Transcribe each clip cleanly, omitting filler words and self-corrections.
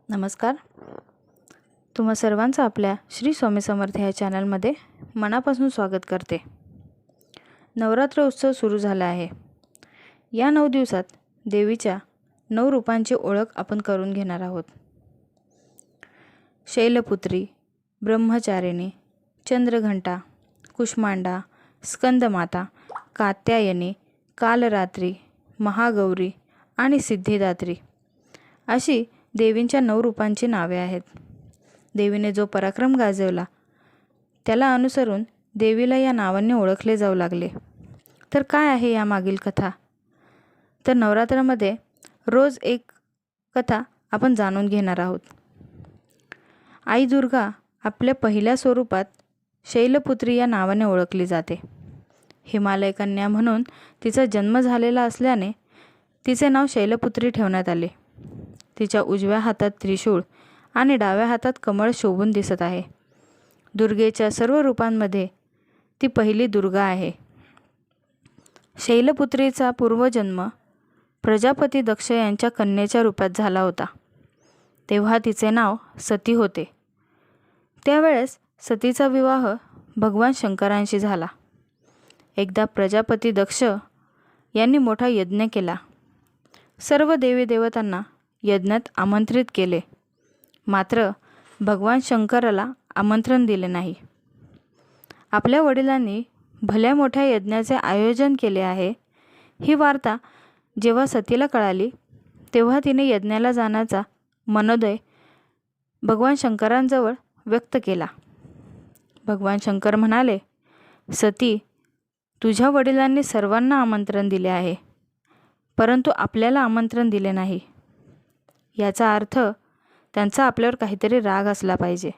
नमस्कार. तुम्हा सर्वांचं आपल्या श्री स्वामी समर्थ ह्या चॅनलमध्ये मनापासून स्वागत करते. नवरात्र उत्सव सुरू झाला आहे. या 9 दिवसात देवीच्या 9 रूपांची ओळख आपण करून घेणार आहोत. शैलपुत्री, ब्रह्मचारिणी, चंद्रघंटा, कुष्मांडा, स्कंदमाता, कात्यायनी, कालरात्री, महागौरी आणि सिद्धिदात्री अशी देवींच्या 9 रूपांची नावे आहेत. देवीने जो पराक्रम गाजवला त्याला अनुसरून देवीला या नावाने ओळखले जाऊ लागले. तर काय आहे यामागील कथा? तर नवरात्रामध्ये रोज एक कथा आपण जाणून घेणार आहोत. आई दुर्गा आपल्या पहिल्या स्वरूपात शैलपुत्री या नावाने ओळखली जाते. हिमालय कन्या म्हणून तिचा जन्म झालेला असल्याने तिचे नाव शैलपुत्री ठेवण्यात आले. तिच्या उजव्या हातात त्रिशूळ आणि डाव्या हातात कमळ शोभून दिसत आहे. दुर्गेच्या सर्व रूपांमध्ये ती पहिली दुर्गा आहे. शैलपुत्रीचा पूर्वजन्म प्रजापती दक्ष यांच्या कन्येच्या रूपात झाला होता. तेव्हा तिचे नाव सती होते. त्यावेळेस सतीचा विवाह भगवान शंकरांशी झाला. एकदा प्रजापती दक्ष यांनी मोठा यज्ञ केला. सर्व देवी देवतांना यज्ञात आमंत्रित केले, मात्र भगवान शंकराला आमंत्रण दिले नाही. आपल्या वडिलांनी भल्या मोठ्या यज्ञाचे आयोजन केले आहे ही वार्ता जेव्हा सतीला कळाली तेव्हा तिने यज्ञाला जाण्याचा मनोदय भगवान शंकरांजवळ व्यक्त केला. भगवान शंकर म्हणाले, सती, तुझ्या वडिलांनी सर्वांना आमंत्रण दिले आहे, परंतु आपल्याला आमंत्रण दिले नाही. याचा अर्थ त्यांचा आपल्यावर काहीतरी राग असला पाहिजे,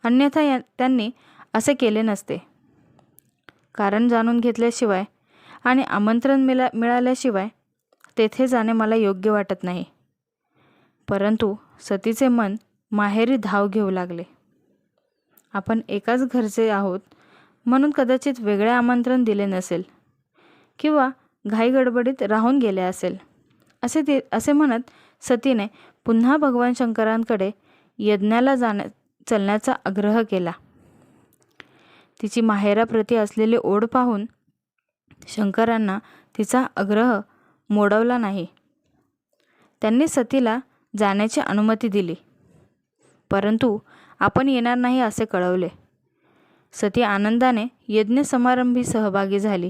अन्यथा त्यांनी असे केले नसते. कारण जाणून घेतल्याशिवाय आणि आमंत्रण मिळाल्याशिवाय तेथे जाणे मला योग्य वाटत नाही. परंतु सतीचे मन माहेरी धाव घेऊ लागले. आपण एकाच घरचे आहोत म्हणून कदाचित वेगळे आमंत्रण दिले नसेल किंवा घाईगडबडीत राहून गेले असेल असे म्हणत सतीने पुन्हा भगवान शंकरांकडे यज्ञाला चलण्याचा आग्रह केला. तिची माहेराप्रती असलेली ओढ पाहून शंकरांना तिचा आग्रह मोडवला नाही. त्यांनी सतीला जाण्याची अनुमती दिली, परंतु आपण येणार नाही असे कळवले. सती आनंदाने यज्ञ समारंभी सहभागी झाली.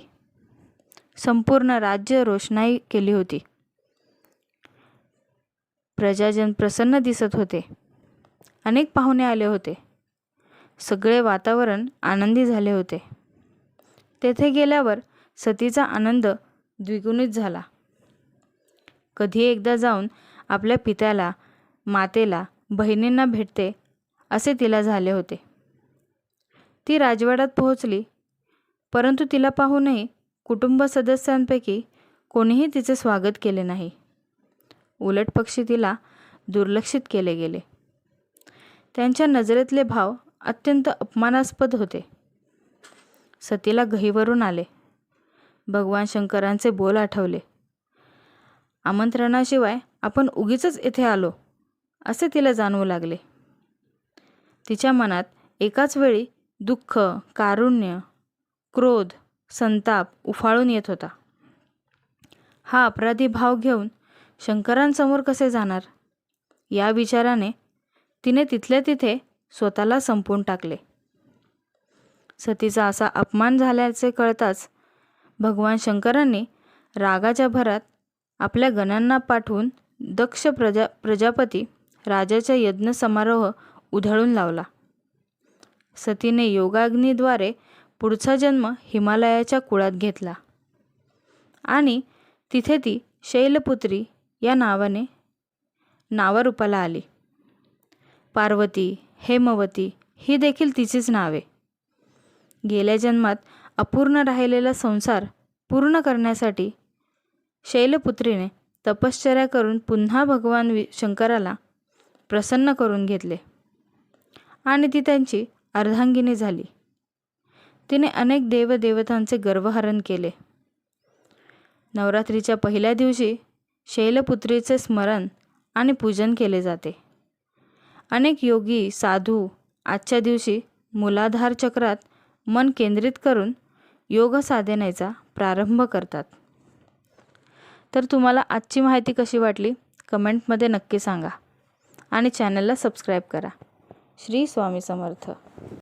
संपूर्ण राज्य रोषणाई केली होती. प्रजाजन प्रसन्न दिसत होते. अनेक पाहुणे आले होते. सगळे वातावरण आनंदी झाले होते. तेथे गेल्यावर सतीचा आनंद द्विगुणित झाला. कधी एकदा जाऊन आपल्या पित्याला, मातेला, बहिणींना भेटते असे तिला झाले होते. ती राजवाड्यात पोहोचली, परंतु तिला पाहूनही कुटुंब सदस्यांपैकी कोणीही तिचे स्वागत केले नाही. उलट पक्षी तिला दुर्लक्षित केले गेले. त्यांच्या नजरेतले भाव अत्यंत अपमानास्पद होते. सतीला गहिवरून आले. भगवान शंकरांचे बोल आठवले. आमंत्रणाशिवाय आपण उगीचच येथे आलो असे तिला जाणवू लागले. तिच्या मनात एकाच वेळी दुःख, कारुण्य, क्रोध, संताप उफाळून येत होता. हा अपराधी भाव घेऊन शंकरांसमोर कसे जाणार या विचाराने तिने तिथल्या तिथे स्वतःला संपवून टाकले. सतीचा असा अपमान झाल्याचे कळताच भगवान शंकरांनी रागाच्या भरात आपल्या गणांना पाठवून दक्ष प्रजापती राजाचा यज्ञ समारोह उधळून लावला. सतीने योगाग्नीद्वारे पुढचा जन्म हिमालयाच्या कुळात घेतला आणि तिथे ती शैलपुत्री या नावारूपाला आली. पार्वती, हेमवती ही देखील तिचीच नावे. गेल्या जन्मात अपूर्ण राहिलेला संसार पूर्ण करण्यासाठी शैलपुत्रीने तपश्चर्या करून पुन्हा भगवान शंकराला प्रसन्न करून घेतले आणि ती त्यांची अर्धांगिनी झाली. तिने अनेक देवदेवतांचे गर्वहरण केले. नवरात्रीच्या पहिल्या दिवशी शैलपुत्रीचे स्मरण आणि पूजन केले जाते. अनेक योगी साधू आजच्या दिवशी मूलाधार चक्रात मन केंद्रित करून योग साधनेचा प्रारंभ करतात. तर तुम्हाला आजची माहिती कशी वाटली कमेंटमध्ये नक्की सांगा आणि चॅनलला सबस्क्राईब करा. श्री स्वामी समर्थ.